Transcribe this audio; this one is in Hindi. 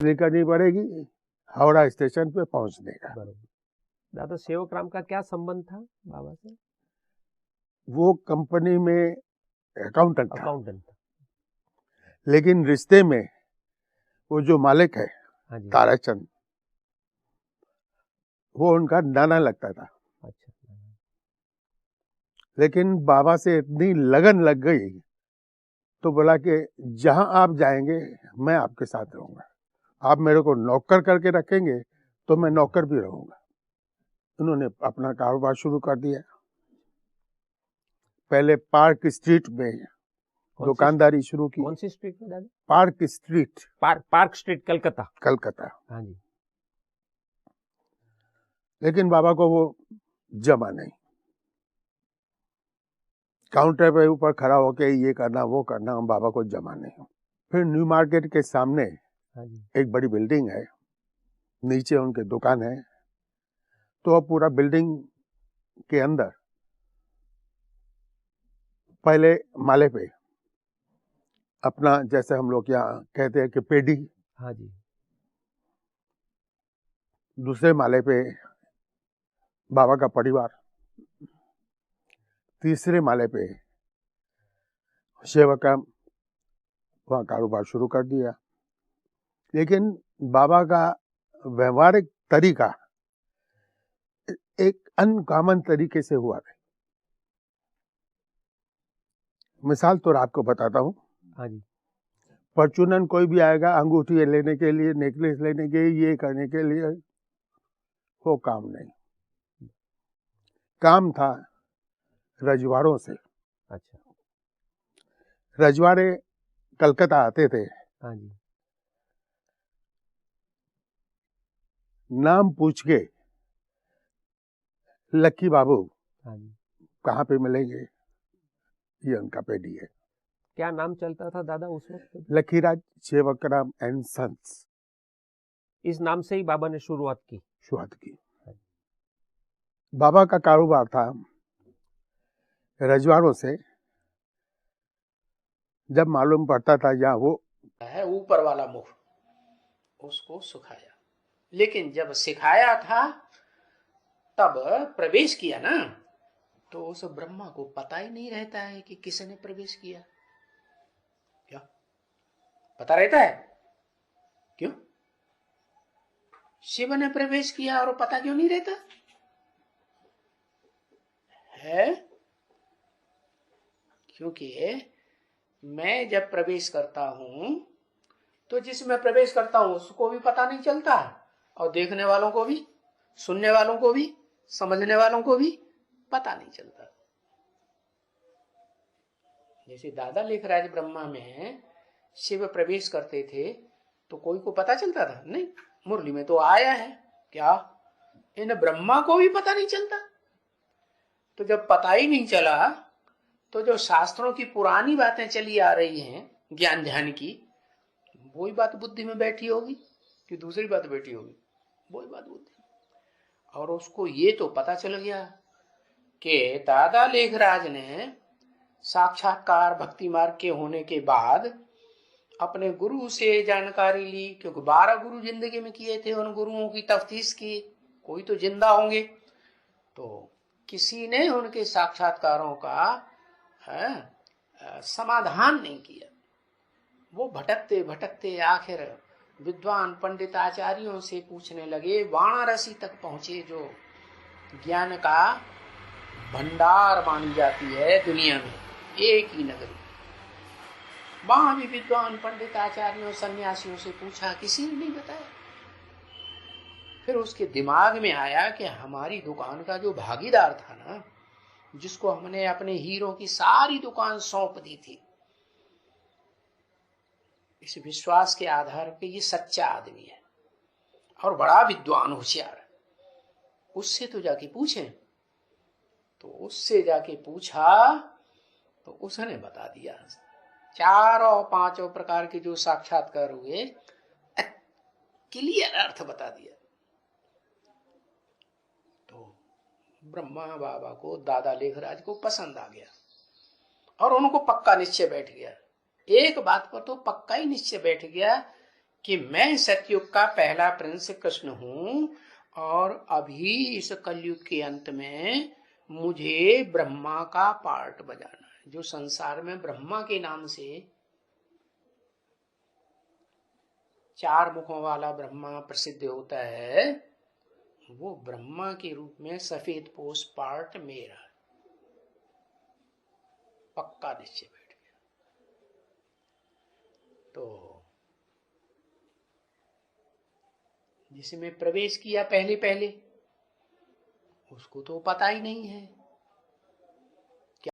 करनी पड़ेगी हावड़ा स्टेशन पे पहुंचने का। बरोबर। दादा सेवकराम का क्या संबंध था बाबा से? वो कंपनी में अकाउंटेंट था, अकाउंटेंट था। लेकिन रिश्ते में वो जो मालिक है हाँ जी। ताराचंद, वो उनका नाना लगता था। अच्छा। लेकिन बाबा से इतनी लगन लग गई तो बोला कि जहां आप जाएंगे मैं आपके साथ रहूंगा, आप मेरे को नौकर करके रखेंगे तो मैं नौकर भी रहूंगा। उन्होंने अपना कारोबार शुरू कर दिया। पहले पार्क स्ट्रीट में दुकानदारी शुरू की। कौन सी स्ट्रीट में दादा? Park street, park street, Calcutta. Calcutta. हाँ जी। लेकिन बाबा को वो जमा नहीं। काउंटर पे ऊपर खड़ा होके ये करना वो करना बाबा को जमा नहीं। फिर न्यू मार्केट के सामने हाँ जी। एक बड़ी बिल्डिंग है, नीचे उनके दुकान है। तो अब पूरा बिल्डिंग के अंदर पहले माले पे अपना, जैसे हम लोग यहाँ कहते हैं कि पेडी, हाँ जी। दूसरे माले पे बाबा का परिवार, तीसरे माले पे सेवक का वहाँ कारोबार शुरू कर दिया। लेकिन बाबा का व्यवहारिक तरीका एक अनकॉमन तरीके से हुआ है। मिसाल तो रात को बताता हूँ। हाँ जी। फॉर्चूनर कोई भी आएगा अंगूठी लेने के लिए, नेकलेस लेने के लिए, ये करने के लिए, वो काम नहीं। काम था रजवाड़ों से। अच्छा। रजवाड़े कलकत्ता आते थे, हाँ जी। नाम पूछ के, लक्की बाबू हाँ जी। कहाँ पे मिलेंगे, ये उनका पेडी है। क्या नाम चलता था दादा उस वक्त? लखीराज सेवकराम एंड सन्स। इस नाम से ही बाबा ने शुरुआत की। बाबा का कारोबार था रजवाड़ों से। जब मालूम पड़ता था या वो है ऊपर वाला मुख, उसको सुखाया। लेकिन जब सिखाया था तब प्रवेश किया ना, तो उस ब्रह्मा को पता ही नहीं रहता है कि किसने प्रवेश किया। क्या पता रहता है? क्यों? शिव ने प्रवेश किया और पता क्यों नहीं रहता है? क्योंकि मैं जब प्रवेश करता हूं तो जिसमें प्रवेश करता हूं उसको भी पता नहीं चलता, और देखने वालों को भी, सुनने वालों को भी, समझने वालों को भी पता नहीं चलता। जैसे दादा लेखराज ब्रह्मा में शिव प्रवेश करते थे तो कोई को पता चलता था? नहीं। मुरली में तो आया है, क्या इन ब्रह्मा को भी पता नहीं चलता? तो जब पता ही नहीं चला तो जो शास्त्रों की पुरानी बातें चली आ रही हैं ज्ञान ध्यान की, वही बात बुद्धि में बैठी होगी कि दूसरी बात बैठी होगी? वही बात बुद्धि। और उसको ये तो पता चल गया कि दादा लेखराज ने साक्षात्कार भक्ति मार्ग के होने के बाद अपने गुरु से जानकारी ली, क्योंकि 12 गुरु जिंदगी में किए थे, उन गुरुओं की तफ्तीश की, कोई तो जिंदा होंगे। तो किसी ने उनके साक्षात्कारों का समाधान नहीं किया। वो भटकते भटकते आखिर विद्वान पंडित आचार्यों से पूछने लगे, वाराणसी तक पहुंचे, जो ज्ञान का भंडार मानी जाती है दुनिया में, एक ही नगरी। वहां भी विद्वान पंडित आचार्यों सन्यासियों से पूछा, किसी ने नहीं बताया। फिर उसके दिमाग में आया कि हमारी दुकान का जो भागीदार था ना, जिसको हमने अपने हीरों की सारी दुकान सौंप दी थी, इस विश्वास के आधार पे ये सच्चा आदमी है और बड़ा विद्वान होशियार है, उससे तो जाके पूछें। तो उससे जाके पूछा तो उसने बता दिया, 4 और 5 प्रकार के जो साक्षात्कार हुए, क्लियर अर्थ बता दिया। तो ब्रह्मा बाबा को, दादा लेखराज को पसंद आ गया और उनको पक्का निश्चय बैठ गया। एक बात पर तो पक्का ही निश्चय बैठ गया कि मैं सतयुग का पहला प्रिंस कृष्ण हूं और अभी इस कलयुग के अंत में मुझे ब्रह्मा का पार्ट बजाना है। जो संसार में ब्रह्मा के नाम से 4 मुखों वाला ब्रह्मा प्रसिद्ध होता है, वो ब्रह्मा के रूप में सफेद पोष पार्ट मेरा पक्का निश्चय बैठ गया। तो जिसमें प्रवेश किया पहले पहले, उसको तो पता ही नहीं है